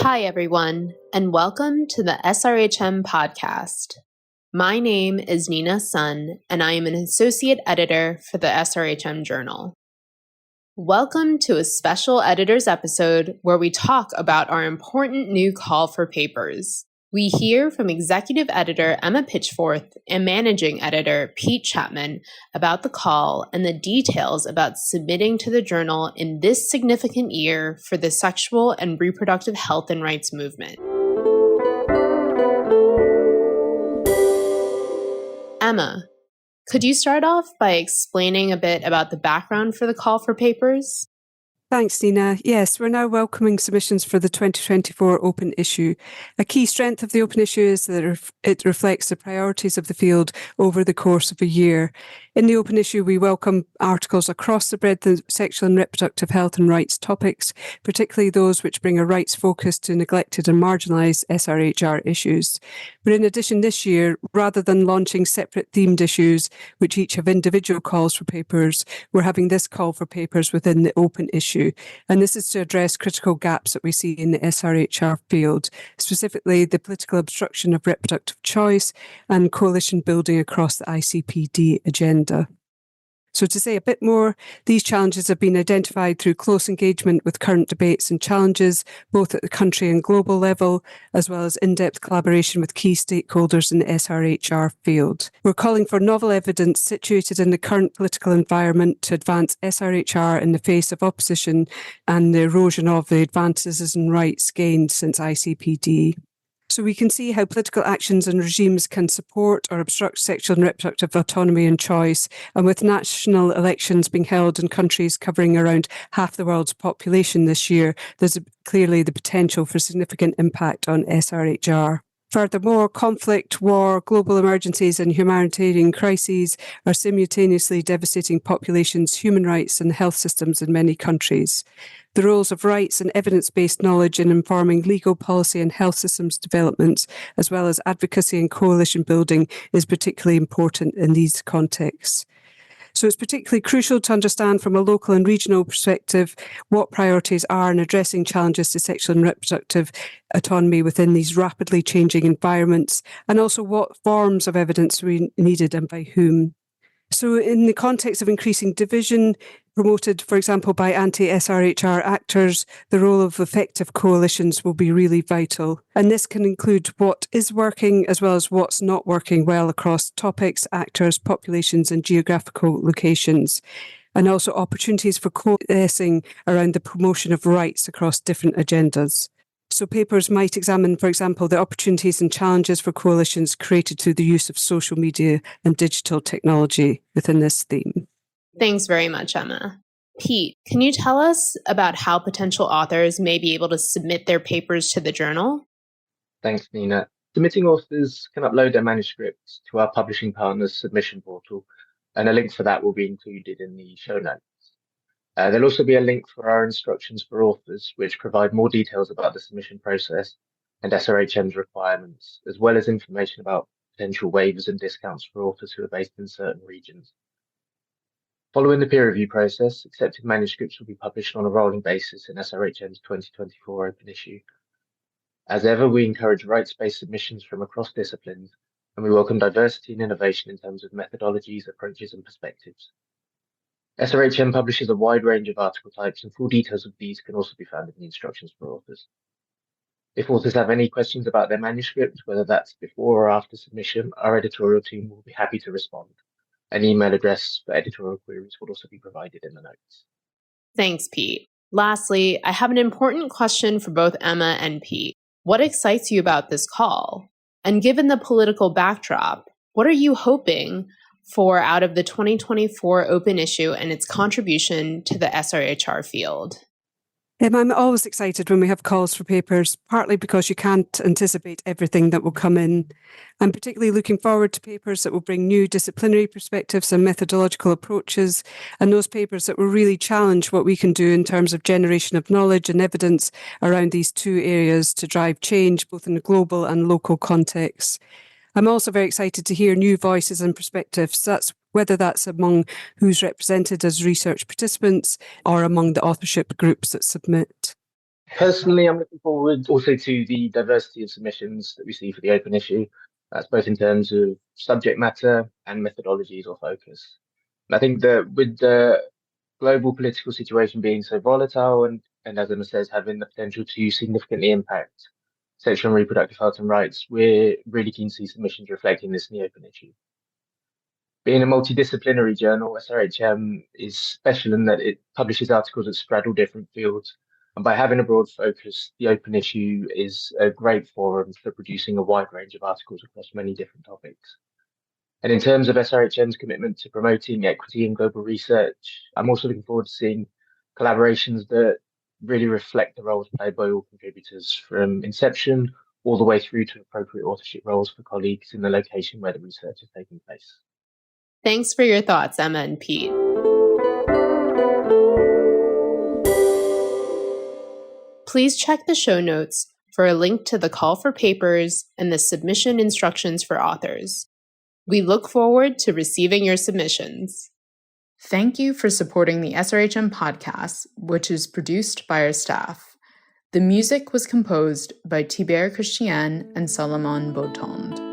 Hi, everyone, and welcome to the SRHM podcast. My name is Nina Sun, and I am an associate editor for the SRHM Journal. Welcome to a special editor's episode where we talk about our important new call for papers. We hear from executive editor Emma Pitchforth and managing editor Pete Chapman about the call and the details about submitting to the journal in this significant year for the sexual and reproductive health and rights movement. Emma, could you start off by explaining a bit about the background for the call for papers? Thanks, Nina. Yes, we're now welcoming submissions for the 2024 open issue. A key strength of the open issue is that it reflects the priorities of the field over the course of a year. In the open issue, we welcome articles across the breadth of sexual and reproductive health and rights topics, particularly those which bring a rights focus to neglected and marginalised SRHR issues. But in addition, this year, rather than launching separate themed issues, which each have individual calls for papers, we're having this call for papers within the open issue. And this is to address critical gaps that we see in the SRHR field, specifically the political obstruction of reproductive choice and coalition building across the ICPD agenda. So to say a bit more, these challenges have been identified through close engagement with current debates and challenges, both at the country and global level, as well as in-depth collaboration with key stakeholders in the SRHR field. We're calling for novel evidence situated in the current political environment to advance SRHR in the face of opposition and the erosion of the advances and rights gained since ICPD. So we can see how political actions and regimes can support or obstruct sexual and reproductive autonomy and choice. And with national elections being held in countries covering around half the world's population this year, there's clearly the potential for significant impact on SRHR. Furthermore, conflict, war, global emergencies and humanitarian crises are simultaneously devastating populations, human rights and health systems in many countries. The roles of rights and evidence-based knowledge in informing legal policy and health systems developments, as well as advocacy and coalition building, is particularly important in these contexts. So it's particularly crucial to understand from a local and regional perspective what priorities are in addressing challenges to sexual and reproductive autonomy within these rapidly changing environments, and also what forms of evidence we needed and by whom. So in the context of increasing division, promoted, for example, by anti-SRHR actors, the role of effective coalitions will be really vital. And this can include what is working as well as what's not working well across topics, actors, populations and geographical locations. And also opportunities for coalescing around the promotion of rights across different agendas. So papers might examine, for example, the opportunities and challenges for coalitions created through the use of social media and digital technology within this theme. Thanks very much, Emma. Pete, can you tell us about how potential authors may be able to submit their papers to the journal? Thanks, Nina. Submitting authors can upload their manuscripts to our publishing partner's submission portal, and a link for that will be included in the show notes. There'll also be a link for our instructions for authors, which provide more details about the submission process and SRHM's requirements, as well as information about potential waivers and discounts for authors who are based in certain regions. Following the peer review process, accepted manuscripts will be published on a rolling basis in SRHM's 2024 open issue. As ever, we encourage rights-based submissions from across disciplines, and we welcome diversity and innovation in terms of methodologies, approaches, and perspectives. SRHM publishes a wide range of article types, and full details of these can also be found in the instructions for authors. If authors have any questions about their manuscript, whether that's before or after submission, our editorial team will be happy to respond. An email address for editorial queries will also be provided in the notes. Thanks, Pete. Lastly, I have an important question for both Emma and Pete. What excites you about this call? And given the political backdrop, what are you hoping for out of the 2024 open issue and its contribution to the SRHR field? I'm always excited when we have calls for papers, partly because you can't anticipate everything that will come in. I'm particularly looking forward to papers that will bring new disciplinary perspectives and methodological approaches, and those papers that will really challenge what we can do in terms of generation of knowledge and evidence around these two areas to drive change both in the global and local contexts. I'm also very excited to hear new voices and perspectives. Whether that's among who's represented as research participants or among the authorship groups that submit. Personally, I'm looking forward also to the diversity of submissions that we see for the open issue. That's both in terms of subject matter and methodologies or focus. And I think that with the global political situation being so volatile and as Emma says, having the potential to significantly impact sexual and reproductive health and rights, we're really keen to see submissions reflecting this in the open issue. Being a multidisciplinary journal, SRHM is special in that it publishes articles that straddle different fields. And by having a broad focus, the open issue is a great forum for producing a wide range of articles across many different topics. And in terms of SRHM's commitment to promoting equity in global research, I'm also looking forward to seeing collaborations that really reflect the roles played by all contributors from inception all the way through to appropriate authorship roles for colleagues in the location where the research is taking place. Thanks for your thoughts, Emma and Pete. Please check the show notes for a link to the call for papers and the submission instructions for authors. We look forward to receiving your submissions. Thank you for supporting the SRHM podcast, which is produced by our staff. The music was composed by Thibaert Christian and Salomon Beautond.